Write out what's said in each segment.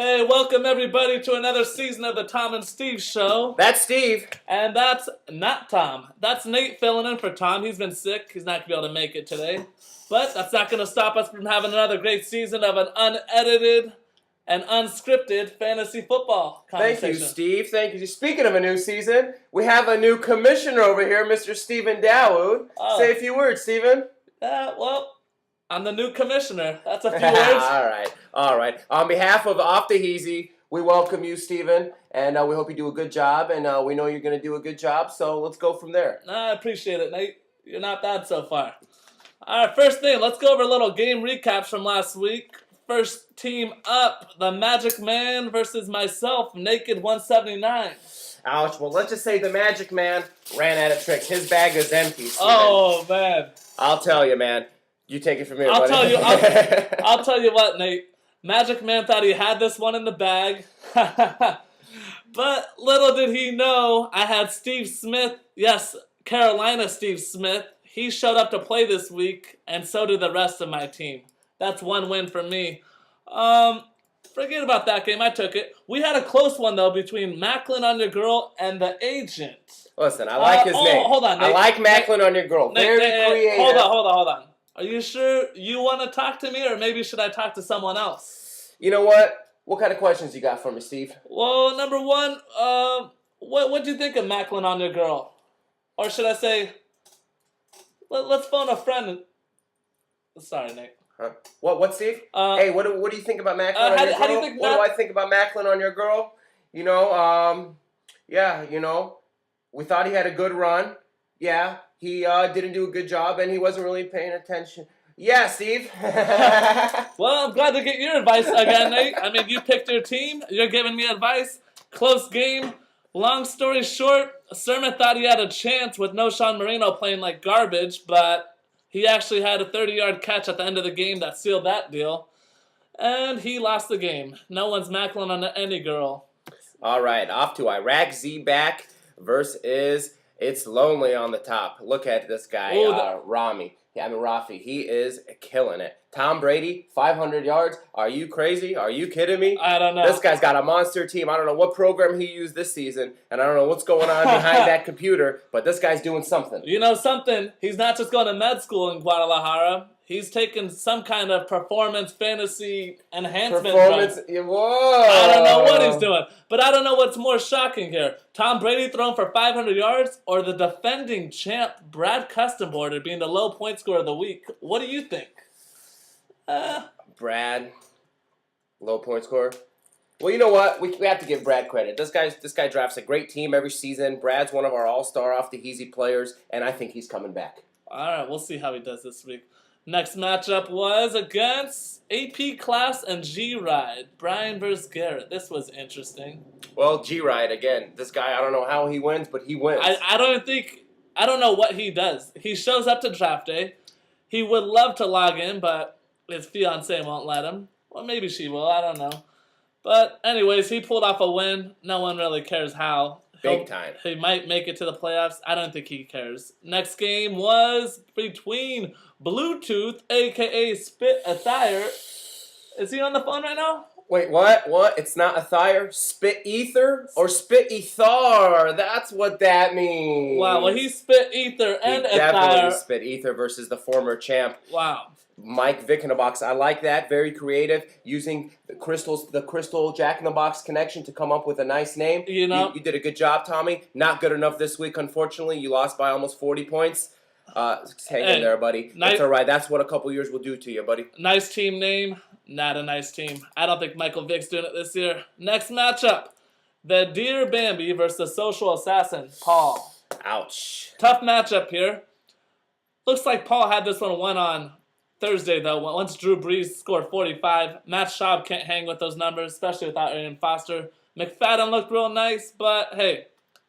Hey, welcome everybody to another season of the Tom and Steve Show. That's Steve. And that's not Tom. That's Nate filling in for Tom. He's been sick. He's not going to be able to make it today. But that's not going to stop us from having another great season of an unedited and unscripted fantasy football conversation. Thank you, Steve. Thank you. Speaking of a new season, we have a new commissioner over here, Mr. Stephen Dawood. Oh. Say a few words, Stephen. Well, I'm the new commissioner. That's a few words. All right. On behalf of Off the Heezy, we welcome you, Stephen, and we hope you do a good job, and we know you're going to do a good job, so let's go from there. I appreciate it, Nate. You're not bad so far. All right, first thing, let's go over a little game recaps from last week. First team up, the Magic Man versus myself, Naked 179. Ouch. Well, let's just say the Magic Man ran out of tricks. His bag is empty, Stephen. Oh, man. I'll tell you, man. You take it from here, I'll buddy. I'll tell you what, Nate. Magic Man thought he had this one in the bag. But little did he know, I had Steve Smith. Yes, Carolina Steve Smith. He showed up to play this week, and so did the rest of my team. That's one win for me. Forget about that game. I took it. We had a close one, though, between Macklin on your girl and the agent. Listen, I like his name. Hold on, Nate. I like Macklin on your girl. Nate, Very creative. Hold on. Are you sure you want to talk to me, or maybe should I talk to someone else? You know what? What kind of questions you got for me, Steve? Well, number one, what'd you think of Macklin on your girl? Or should I say, let's phone a friend. Sorry, Nate. Huh? What, Steve? Hey, what do you think about Macklin on your girl? How do you think what do I think about Macklin on your girl? You know, we thought he had a good run. Yeah, he didn't do a good job, and he wasn't really paying attention. Yeah, Steve. Well, I'm glad to get your advice again, Nate. I mean, you picked your team. You're giving me advice. Close game. Long story short, Sermon thought he had a chance with no Sean Marino playing like garbage, but he actually had a 30-yard catch at the end of the game that sealed that deal. And he lost the game. No one's Macklin on any girl. All right, off to Iraq Z-back versus It's Lonely on the top. Look at this guy, Rafi. He is killing it. Tom Brady, 500 yards. Are you crazy? Are you kidding me? I don't know. This guy's got a monster team. I don't know what program he used this season, and I don't know what's going on behind that computer, but this guy's doing something. You know something? He's not just going to med school in Guadalajara. He's taking some kind of performance fantasy enhancement drug. Whoa. I don't know what he's doing. But I don't know what's more shocking here. Tom Brady throwing for 500 yards or the defending champ Brad Custenborder being the low point scorer of the week. What do you think? Brad, low point scorer. Well, you know what? We have to give Brad credit. This guy drafts a great team every season. Brad's one of our all-star off the Heezy players, and I think he's coming back. All right, we'll see how he does this week. Next matchup was against AP Class and G-Ride. Brian versus Garrett. This was interesting. Well, G-Ride, again, this guy, I don't know how he wins, but he wins. I don't know what he does. He shows up to draft day. He would love to log in, but his fiancée won't let him. Well, maybe she will. I don't know. But anyways, he pulled off a win. No one really cares how. Big time. He might make it to the playoffs. I don't think he cares. Next game was between Bluetooth, a.k.a. Spit Attire. Is he on the phone right now? Wait, what? What? It's not Attire? Spit Ether? Or Spit Ethar? That's what that means. Wow, well, he Spit Ether and he definitely Attire. Spit Ether versus the former champ. Wow. Mike Vick in the box. I like that. Very creative. Using the crystal Jack in the Box connection to come up with a nice name. You know, you did a good job, Tommy. Not good enough this week, unfortunately. You lost by almost 40 points. Hang in there, buddy. It's all right. That's what a couple years will do to you, buddy. Nice team name. Not a nice team. I don't think Michael Vick's doing it this year. Next matchup. The Dear Bambi versus the Social Assassin, Paul. Ouch. Tough matchup here. Looks like Paul had this one won on Thursday, though. Once Drew Brees scored 45. Matt Schaub can't hang with those numbers, especially without Arian Foster. McFadden looked real nice, but hey,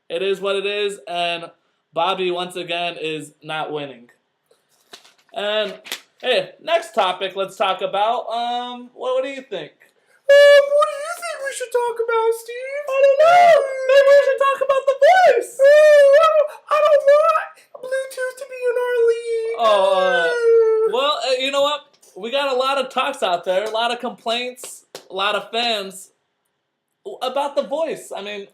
it is what it is, and Bobby, once again, is not winning. And, hey, next topic let's talk about. What do you think? What do you think we should talk about, Steve? I don't know. Maybe we should talk about the voice. I don't want Bluetooth to be in our league. Well, you know what? We got a lot of talks out there, a lot of complaints, a lot of fans. About the voice. I mean,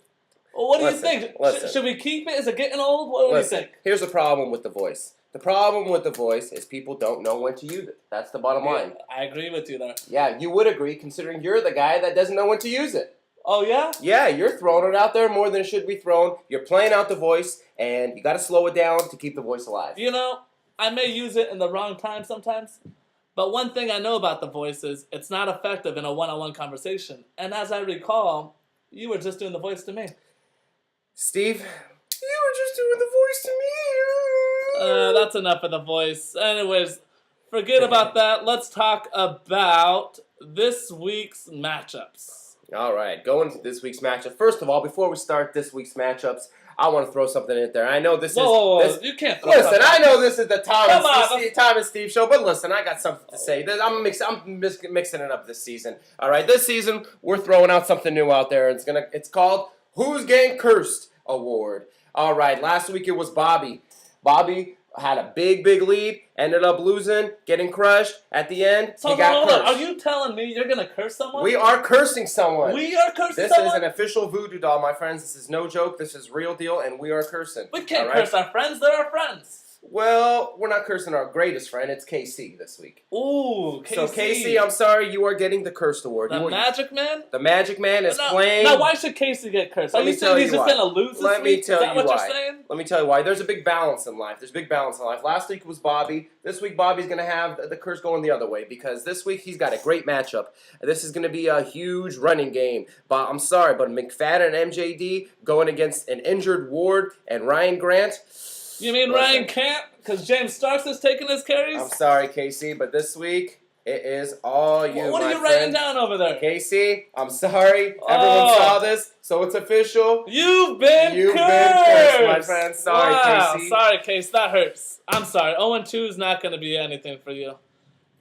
what do you think? Should we keep it? Is it getting old? What do you think? Here's the problem with the voice. The problem with the voice is people don't know when to use it. That's the bottom line. I agree with you there. Yeah, you would agree considering you're the guy that doesn't know when to use it. Oh, yeah? Yeah, you're throwing it out there more than it should be thrown. You're playing out the voice, and you got to slow it down to keep the voice alive. You know, I may use it in the wrong time sometimes, but one thing I know about the voice is it's not effective in a one-on-one conversation. And as I recall, you were just doing the voice to me. Steve, you were just doing the voice to me. That's enough of the voice. Anyways, forget about that. Let's talk about this week's matchups. All right, going to this week's matchup. First of all, before we start this week's matchups, I want to throw something in there. I know this is... You can't throw Listen, I know this is the Tom and Steve show, but listen, I got something to say. I'm mixing it up this season. All right, this season, we're throwing out something new out there. It's called Who's Getting Cursed Award. All right, last week it was Bobby. Bobby had a big lead, ended up losing, getting crushed. At the end, he got cursed. Are you telling me you're going to curse someone? We are cursing someone. We are cursing someone? This is an official voodoo doll, my friends. This is no joke. This is real deal, and we are cursing. We can't curse our friends. They're our friends. Well, we're not cursing our greatest friend. It's KC this week. Ooh, KC. So, KC, I'm sorry, you are getting the Cursed Award. The Magic Man? The Magic Man is playing... Now, why should KC get cursed? Are you saying he's just going to lose this week? Let me tell you why. Is that what you're saying? Let me tell you why. There's a big balance in life. Last week was Bobby. This week, Bobby's going to have the curse going the other way because this week he's got a great matchup. This is going to be a huge running game. But I'm sorry, but McFadden and MJD going against an injured Ward and Ryan Grant... You mean Ryan can't? Because James Starks is taking his carries? I'm sorry, KC, but this week, it is all you, What are you writing down over there? KC, I'm sorry. Everyone saw this, so it's official. You've been cursed, my friend. Sorry, KC. Sorry, Case. That hurts. I'm sorry. 0-2 is not going to be anything for you.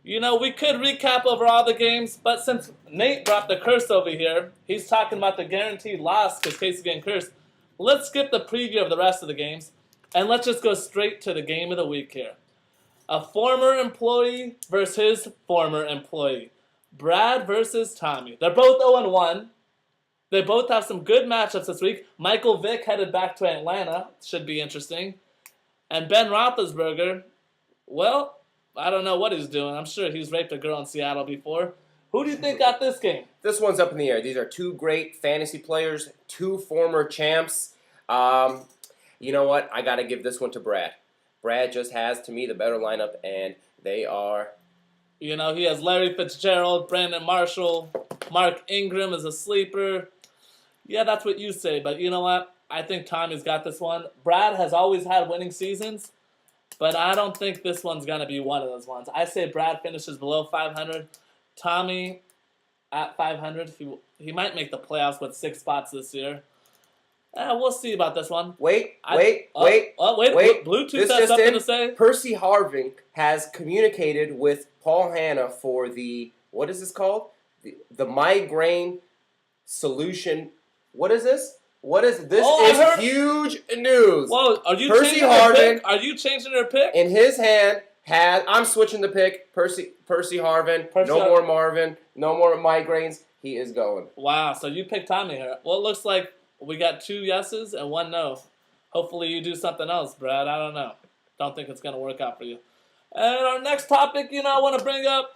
You know, we could recap over all the games, but since Nate brought the curse over here, he's talking about the guaranteed loss because Casey's getting cursed. Let's skip the preview of the rest of the games. And let's just go straight to the game of the week here. A former employee versus his former employee. Brad versus Tommy. They're both 0-1. They both have some good matchups this week. Michael Vick headed back to Atlanta. Should be interesting. And Ben Roethlisberger, well, I don't know what he's doing. I'm sure he's raped a girl in Seattle before. Who do you think got this game? This one's up in the air. These are two great fantasy players, two former champs. You know what? I got to give this one to Brad. Brad just has, to me, the better lineup, and they are... You know, he has Larry Fitzgerald, Brandon Marshall, Mark Ingram is a sleeper. Yeah, that's what you say, but you know what? I think Tommy's got this one. Brad has always had winning seasons, but I don't think this one's going to be one of those ones. I say Brad finishes below 500. Tommy at 500. He might make the playoffs with 6 spots this year. We'll see about this one. Wait. Bluetooth has something to say. Percy Harvin has communicated with Paul Hanna for the, what is this called? The migraine solution. What is this? What is this? Is huge news. Whoa, are you Percy Harvin? Are you changing her pick? In his hand I'm switching the pick. Percy Harvin. More Marvin. No more migraines. He is going. Wow. So you picked Tommy here. Well, it looks like we got 2 yeses and 1 no. Hopefully you do something else, Brad. I don't know. Don't think it's going to work out for you. And our next topic, I want to bring up,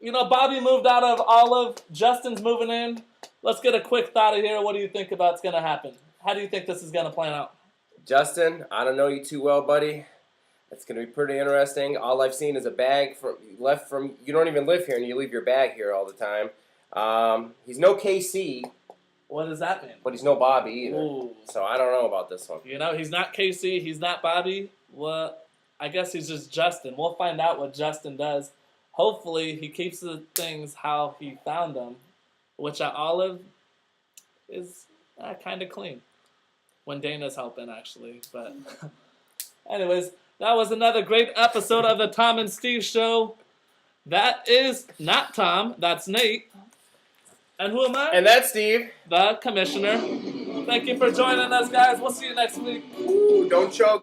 Bobby moved out of Olive. Justin's moving in. Let's get a quick thought of here. What do you think about what's going to happen? How do you think this is going to plan out? Justin, I don't know you too well, buddy. It's going to be pretty interesting. All I've seen is a bag left from, you don't even live here and you leave your bag here all the time. He's no KC. What does that mean? But he's no Bobby either. Ooh. So I don't know about this one. He's not KC. He's not Bobby. Well, I guess he's just Justin. We'll find out what Justin does. Hopefully, he keeps the things how he found them, which at Olive is kind of clean. When Dana's helping, actually. But anyways, that was another great episode of the Tom and Steve Show. That is not Tom. That's Nate. And who am I? And that's Steve. The Commissioner. Thank you for joining us, guys. We'll see you next week. Ooh, don't choke.